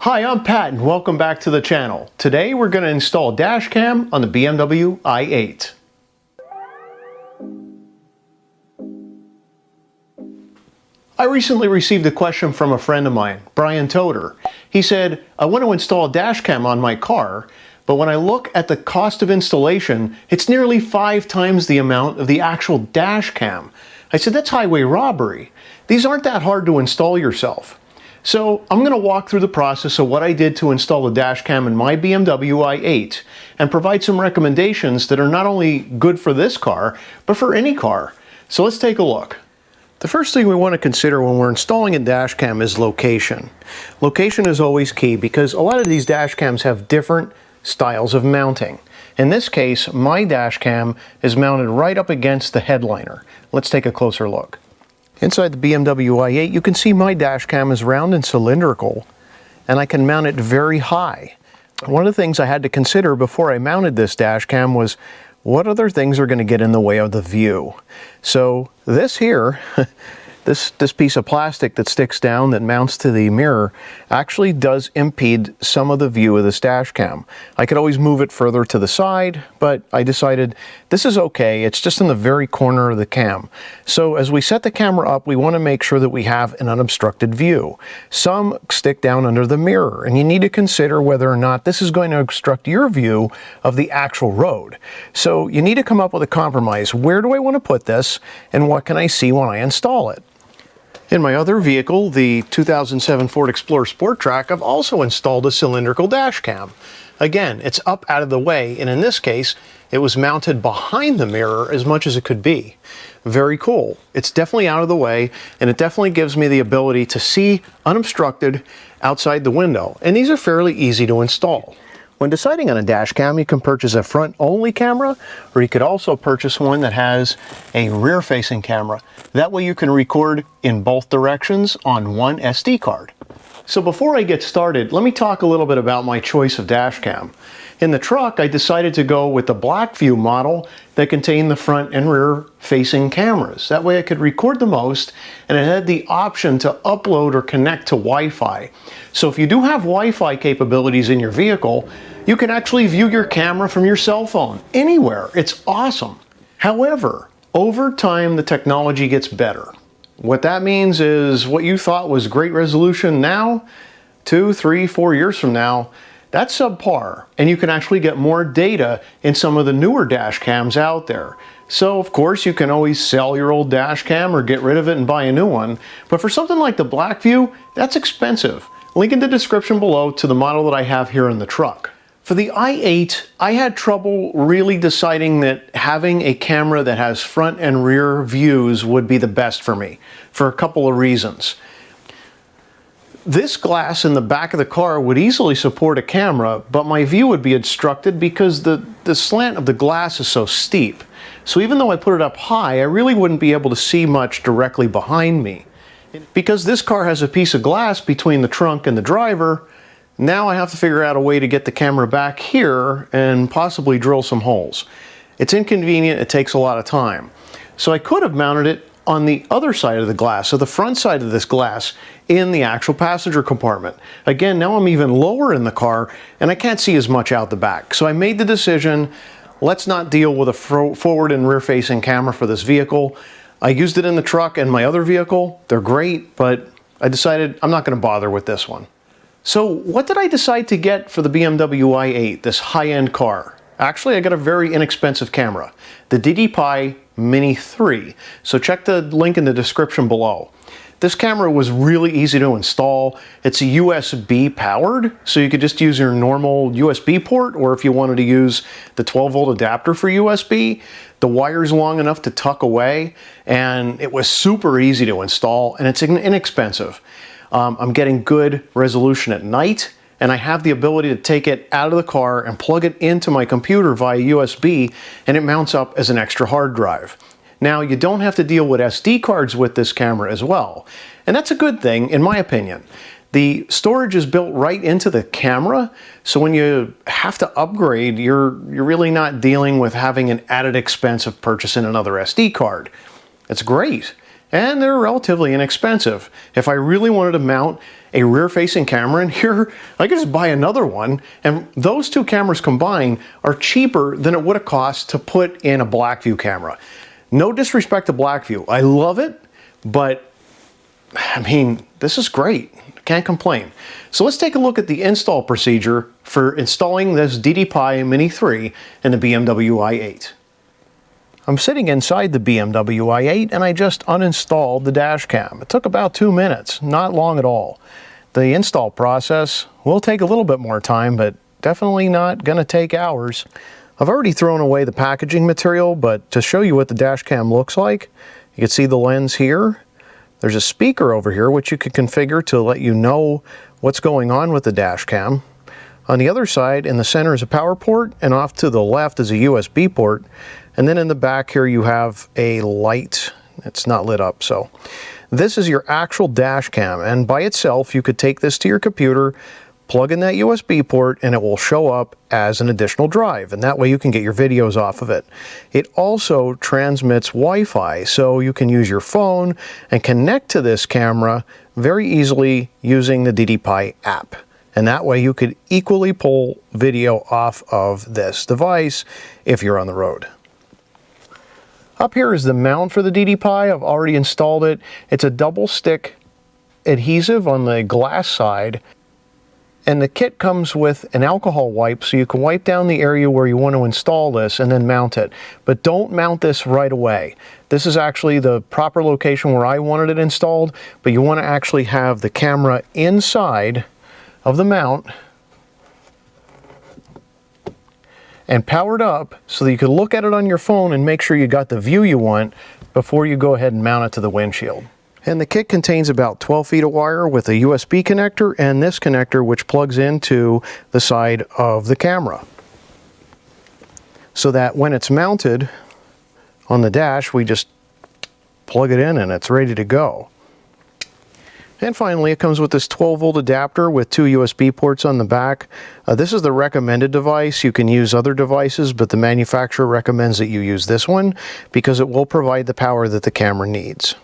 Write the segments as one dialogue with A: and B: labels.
A: Hi, I'm Pat and welcome back to the channel. Today we're going to install a dash cam on the BMW i8. I recently received a question from a friend of mine, Brian Toder. He said, I want to install a dash cam on my car, but when I look at the cost of installation, it's nearly 5 times the amount of the actual dash cam. I said, that's highway robbery. These aren't that hard to install yourself. So I'm going to walk through the process of what I did to install the dash cam in my BMW i8 and provide some recommendations that are not only good for this car, but for any car. So let's take a look. The first thing we want to consider when we're installing a dash cam is location. Location is always key because a lot of these dash cams have different styles of mounting. In this case, my dash cam is mounted right up against the headliner. Let's take a closer look. Inside the BMW i8, you can see my dash cam is round and cylindrical, and I can mount it very high. One of the things I had to consider before I mounted this dash cam was what other things are going to get in the way of the view. So this here, this piece of plastic that sticks down that mounts to the mirror actually does impede some of the view of this dash cam. I could always move it further to the side, but I decided this is okay. It's just in the very corner of the cam. So as we set the camera up, we want to make sure that we have an unobstructed view. Some stick down under the mirror, and you need to consider whether or not this is going to obstruct your view of the actual road. So you need to come up with a compromise. Where do I want to put this, and what can I see when I install it? In my other vehicle, the 2007 Ford Explorer Sport Track, I've also installed a cylindrical dash cam. Again, it's up out of the way, and in this case, it was mounted behind the mirror as much as it could be. Very cool. It's definitely out of the way, and it definitely gives me the ability to see unobstructed outside the window, and these are fairly easy to install. When deciding on a dash cam, you can purchase a front-only camera, or you could also purchase one that has a rear-facing camera. That way you can record in both directions on one SD card. So before I get started, let me talk a little bit about my choice of dash cam. In the truck, I decided to go with the BlackVue model that contained the front and rear facing cameras. That way I could record the most, and it had the option to upload or connect to Wi-Fi. So if you do have Wi-Fi capabilities in your vehicle, you can actually view your camera from your cell phone anywhere. It's awesome. However, over time the technology gets better. What that means is what you thought was great resolution now, 2, 3, 4 years from now, that's subpar, and you can actually get more data in some of the newer dash cams out there. So of course you can always sell your old dash cam or get rid of it and buy a new one, but for something like the BlackVue, that's expensive. Link in the description below to the model that I have here in the truck. For the i8, I had trouble really deciding that having a camera that has front and rear views would be the best for me, for a couple of reasons. This glass in the back of the car would easily support a camera, but my view would be obstructed because the slant of the glass is so steep. So even though I put it up high, I really wouldn't be able to see much directly behind me. Because this car has a piece of glass between the trunk and the driver, now I have to figure out a way to get the camera back here and possibly drill some holes. It's inconvenient, it takes a lot of time. So I could have mounted it on the other side of the glass, so the front side of this glass in the actual passenger compartment. Again, now I'm even lower in the car and I can't see as much out the back. So I made the decision, let's not deal with a forward and rear facing camera for this vehicle. I used it in the truck and my other vehicle. They're great, but I decided I'm not going to bother with this one. So what did I decide to get for the BMW i8, this high-end car? Actually, I got a very inexpensive camera, the DDPai Mini3. So check the link in the description below. This camera was really easy to install. It's a USB powered, so you could just use your normal USB port, or if you wanted to use the 12-volt adapter for USB, the wire's long enough to tuck away, and it was super easy to install, and it's inexpensive. I'm getting good resolution at night, and I have the ability to take it out of the car and plug it into my computer via USB, and it mounts up as an extra hard drive. Now, you don't have to deal with SD cards with this camera as well, and that's a good thing in my opinion. The storage is built right into the camera, so when you have to upgrade, you're really not dealing with having an added expense of purchasing another SD card. It's great. and they're relatively inexpensive. If I really wanted to mount a rear-facing camera in here, I could just buy another one, and those two cameras combined are cheaper than it would have cost to put in a BlackVue camera. No disrespect to BlackVue, I love it, but I mean, this is great. Can't complain. So let's take a look at the install procedure for installing this DDPai Mini3 in the BMW i8. I'm sitting inside the BMW i8 and I just uninstalled the dash cam. It took about 2 minutes, not long at all. The install process will take a little bit more time, but definitely not going to take hours. I've already thrown away the packaging material, but to show you what the dash cam looks like, you can see the lens here. There's a speaker over here which you can configure to let you know what's going on with the dash cam. On the other side, in the center is a power port, and off to the left is a USB port. And then in the back here you have a light. It's not lit up, so. This is your actual dash cam, and by itself you could take this to your computer, plug in that USB port, and it will show up as an additional drive, and that way you can get your videos off of it. It also transmits Wi-Fi, so you can use your phone and connect to this camera very easily using the DDPai app. And that way you could equally pull video off of this device if you're on the road. Up here is the mount for the DDPai. I've already installed it. It's a double stick adhesive on the glass side. And the kit comes with an alcohol wipe, so you can wipe down the area where you want to install this and then mount it. But don't mount this right away. This is actually the proper location where I wanted it installed, but you want to actually have the camera inside of the mount and powered up so that you can look at it on your phone and make sure you got the view you want before you go ahead and mount it to the windshield. And the kit contains about 12 feet of wire with a USB connector and this connector which plugs into the side of the camera. So that when it's mounted on the dash, we just plug it in and it's ready to go. And finally, it comes with this 12-volt adapter with 2 USB ports on the back. This is the recommended device. You can use other devices, but the manufacturer recommends that you use this one because it will provide the power that the camera needs.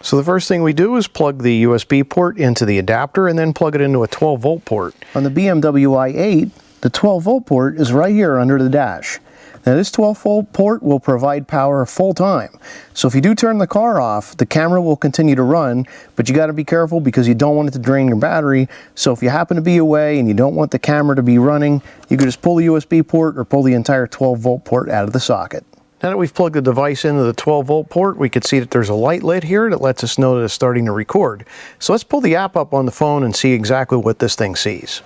A: So the first thing we do is plug the USB port into the adapter and then plug it into a 12-volt port. On the BMW i8, the 12-volt port is right here under the dash. Now this 12-volt port will provide power full time. So if you do turn the car off, the camera will continue to run, but you got to be careful because you don't want it to drain your battery. So if you happen to be away and you don't want the camera to be running, you can just pull the USB port or pull the entire 12-volt port out of the socket. Now that we've plugged the device into the 12-volt port, we can see that there's a light lit here that lets us know that it's starting to record. So let's pull the app up on the phone and see exactly what this thing sees.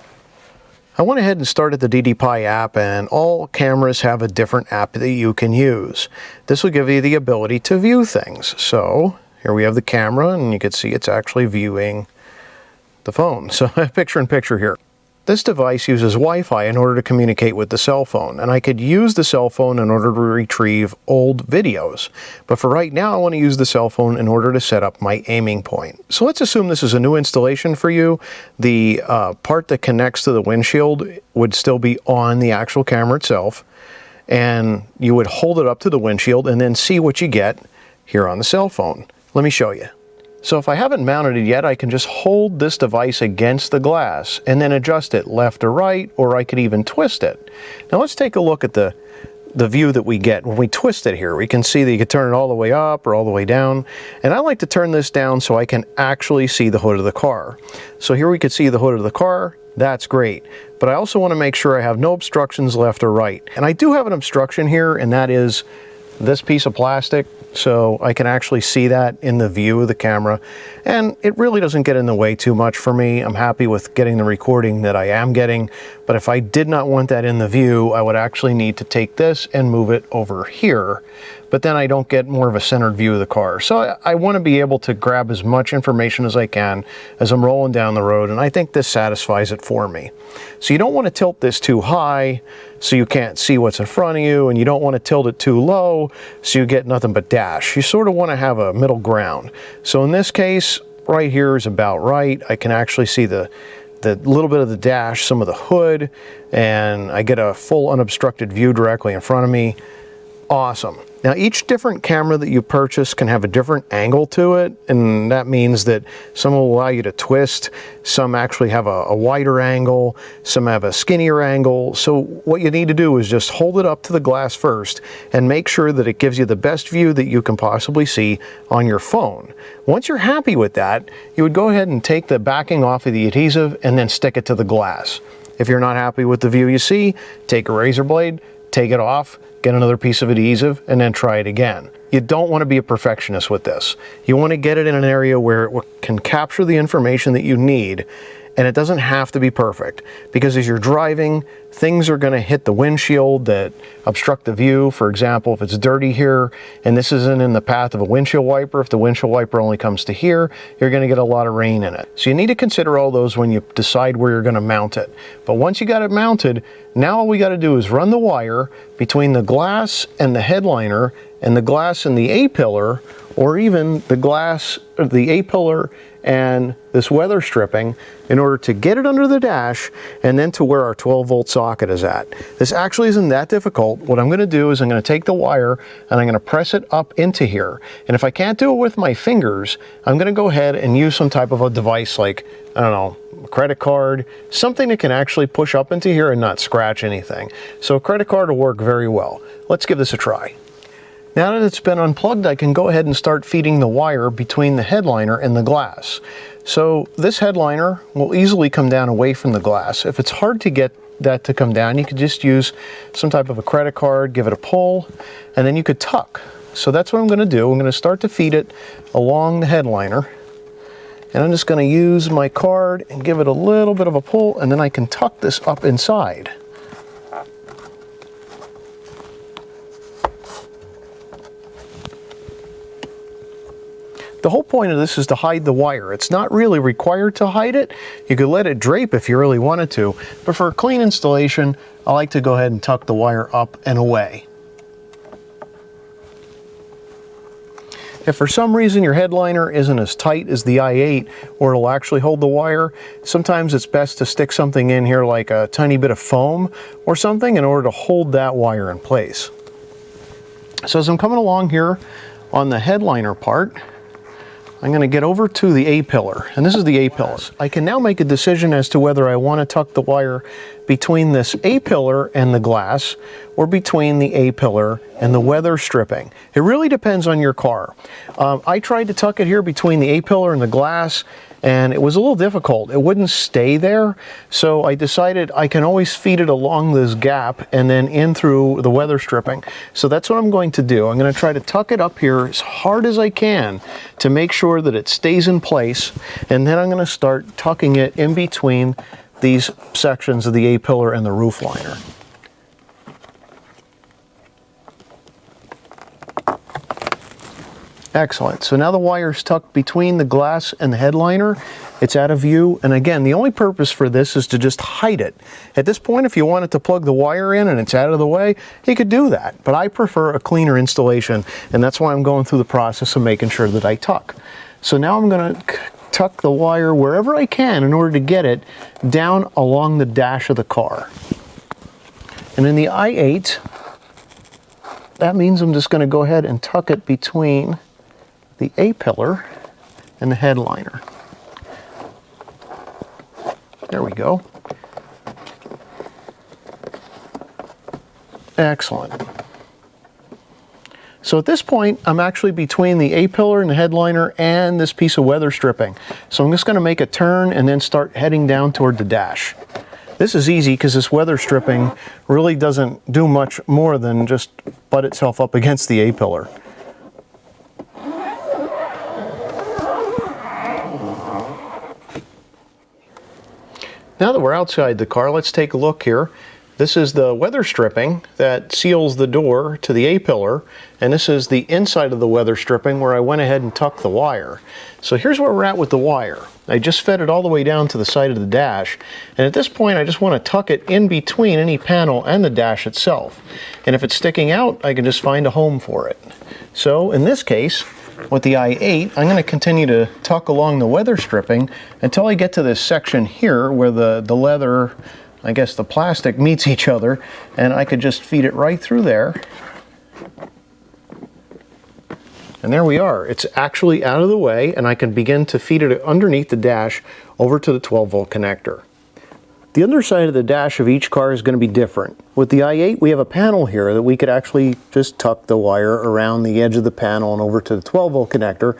A: I went ahead and started the DDPai app, and all cameras have a different app that you can use. This will give you the ability to view things. So here we have the camera, and you can see it's actually viewing the phone. So picture in picture here. This device uses Wi-Fi in order to communicate with the cell phone, and I could use the cell phone in order to retrieve old videos. But for right now, I want to use the cell phone in order to set up my aiming point. So let's assume this is a new installation for you. The part that connects to the windshield would still be on the actual camera itself, and you would hold it up to the windshield and then see what you get here on the cell phone. Let me show you. So if I haven't mounted it yet, I can just hold this device against the glass and then adjust it left or right, or I could even twist it. Now let's take a look at the view that we get when we twist it here. We can see that you can turn it all the way up or all the way down. And I like to turn this down so I can actually see the hood of the car. So here we can see the hood of the car. That's great. But I also want to make sure I have no obstructions left or right. And I do have an obstruction here, and that is this piece of plastic. So I can actually see that in the view of the camera, and it really doesn't get in the way too much for me. I'm happy with getting the recording that I am getting, but if I did not want that in the view, I would actually need to take this and move it over here, but then I don't get more of a centered view of the car. So I want to be able to grab as much information as I can as I'm rolling down the road, and I think this satisfies it for me. So you don't want to tilt this too high so you can't see what's in front of you, and you don't want to tilt it too low so you get nothing but dash. You sort of want to have a middle ground. So in this case, right here is about right. I can actually see the little bit of the dash, some of the hood, and I get a full unobstructed view directly in front of me. Awesome. Now each different camera that you purchase can have a different angle to it, and that means that some will allow you to twist, some actually have a wider angle, some have a skinnier angle. So what you need to do is just hold it up to the glass first and make sure that it gives you the best view that you can possibly see on your phone. Once you're happy with that, you would go ahead and take the backing off of the adhesive and then stick it to the glass. If you're not happy with the view you see, take a razor blade, take it off, get another piece of adhesive, and then try it again. You don't want to be a perfectionist with this. You want to get it in an area where it can capture the information that you need, and it doesn't have to be perfect, because as you're driving, things are going to hit the windshield that obstruct the view. For example, if it's dirty here and this isn't in the path of a windshield wiper, if the windshield wiper only comes to here, you're going to get a lot of rain in it. So you need to consider all those when you decide where you're going to mount it. But once you got it mounted, now all we got to do is run the wire between the glass and the headliner and the glass and the A-pillar, or even the glass, or the A-pillar and this weather stripping, in order to get it under the dash and then to where our 12-volt socket is at. This actually isn't that difficult. What I'm going to do is I'm going to take the wire and I'm going to press it up into here. And if I can't do it with my fingers, I'm going to go ahead and use some type of a device like, I don't know, a credit card, something that can actually push up into here and not scratch anything. So a credit card will work very well. Let's give this a try. Now that it's been unplugged, I can go ahead and start feeding the wire between the headliner and the glass. So this headliner will easily come down away from the glass. If it's hard to get that to come down, you could just use some type of a credit card, give it a pull, and then you could tuck. So that's what I'm going to do. I'm going to start to feed it along the headliner. And I'm just going to use my card and give it a little bit of a pull, and then I can tuck this up inside. The whole point of this is to hide the wire. It's not really required to hide it. You could let it drape if you really wanted to, but for a clean installation, I like to go ahead and tuck the wire up and away. If for some reason your headliner isn't as tight as the i8, or it'll actually hold the wire, sometimes it's best to stick something in here like a tiny bit of foam or something in order to hold that wire in place. So as I'm coming along here on the headliner part, I'm going to get over to the A-pillar, and this is the A-pillar. I can now make a decision as to whether I want to tuck the wire between this A-pillar and the glass, or between the A-pillar and the weather stripping. It really depends on your car. I tried to tuck it here between the A-pillar and the glass, and it was a little difficult. It wouldn't stay there, so I decided I can always feed it along this gap and then in through the weather stripping. So that's what I'm going to do. I'm going to try to tuck it up here as hard as I can to make sure that it stays in place, and then I'm going to start tucking it in between these sections of the A-pillar and the roof liner. Excellent. So now the wire's tucked between the glass and the headliner. It's out of view. And again, the only purpose for this is to just hide it. At this point, if you wanted to plug the wire in and it's out of the way, you could do that. But I prefer a cleaner installation, and that's why I'm going through the process of making sure that I tuck. So now I'm going to tuck the wire wherever I can in order to get it down along the dash of the car. And in the i8, that means I'm just going to go ahead and tuck it between the A-pillar and the headliner. There we go. Excellent. So at this point, I'm actually between the A-pillar and the headliner and this piece of weather stripping. So I'm just going to make a turn and then start heading down toward the dash. This is easy because this weather stripping really doesn't do much more than just butt itself up against the A-pillar. Now that we're outside the car, let's take a look here. This is the weather stripping that seals the door to the A-pillar, and this is the inside of the weather stripping where I went ahead and tucked the wire. So here's where we're at with the wire. I just fed it all the way down to the side of the dash, and at this point I just want to tuck it in between any panel and the dash itself. And if it's sticking out, I can just find a home for it. So in this case, with the i8, I'm going to continue to tuck along the weather stripping until I get to this section here where the leather, I guess the plastic, meets each other, and I could just feed it right through there And there we are. It's actually out of the way, and I can begin to feed it underneath the dash over to the 12-volt connector. The underside of the dash of each car is going to be different. With the i8, we have a panel here that we could actually just tuck the wire around the edge of the panel and over to the 12-volt connector.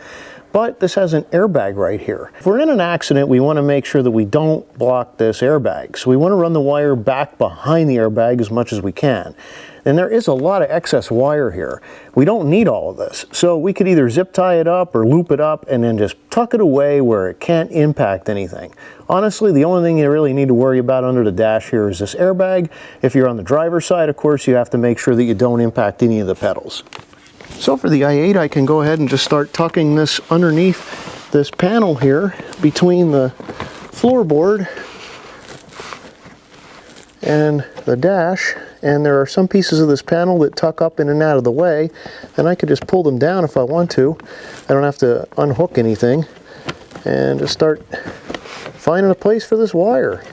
A: But this has an airbag right here. If we're in an accident, we want to make sure that we don't block this airbag. So we want to run the wire back behind the airbag as much as we can. And there is a lot of excess wire here. We don't need all of this. So we could either zip tie it up or loop it up and then just tuck it away where it can't impact anything. Honestly, the only thing you really need to worry about under the dash here is this airbag. If you're on the driver's side, of course, you have to make sure that you don't impact any of the pedals. So for the i8, I can go ahead and just start tucking this underneath this panel here between the floorboard and the dash, and there are some pieces of this panel that tuck up in and out of the way, and I could just pull them down if I want to. I don't have to unhook anything, and just start finding a place for this wire.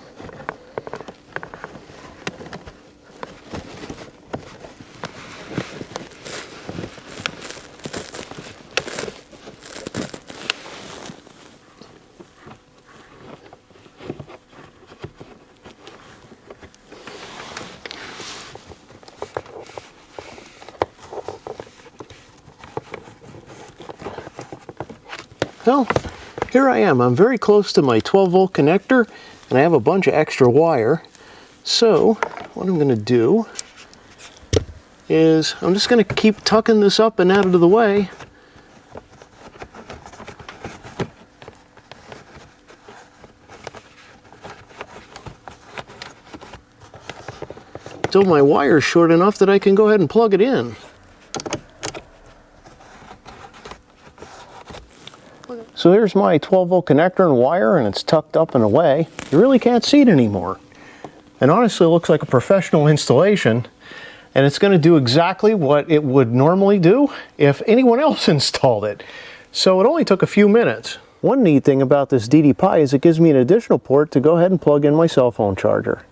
A: Well, here I am. I'm very close to my 12-volt connector, and I have a bunch of extra wire. So what I'm going to do is I'm just going to keep tucking this up and out of the way. Until my wire is short enough that I can go ahead and plug it in. So there's my 12-volt connector and wire, and it's tucked up and away. You really can't see it anymore. And honestly, it looks like a professional installation, and it's going to do exactly what it would normally do if anyone else installed it. So it only took a few minutes. One neat thing about this DDPai is it gives me an additional port to go ahead and plug in my cell phone charger.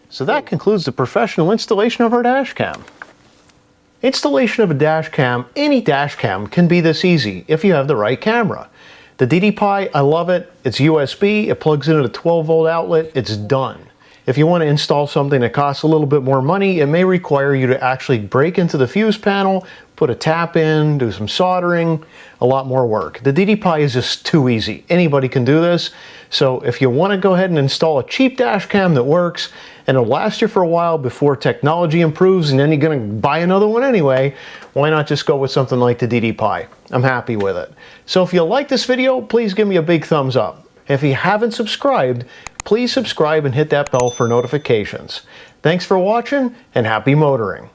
A: So that concludes the professional installation of our dash cam. Installation of a dash cam, any dash cam, can be this easy if you have the right camera. The DDPai, I love it. It's USB, it plugs into the 12-volt outlet, it's done. If you want to install something that costs a little bit more money, it may require you to actually break into the fuse panel, put a tap in, do some soldering, a lot more work. The DDPai is just too easy. Anybody can do this. So if you want to go ahead and install a cheap dash cam that works and it'll last you for a while before technology improves and then you're going to buy another one anyway, why not just go with something like the DDPai? I'm happy with it. So if you like this video, please give me a big thumbs up. If you haven't subscribed, please subscribe and hit that bell for notifications. Thanks for watching and happy motoring.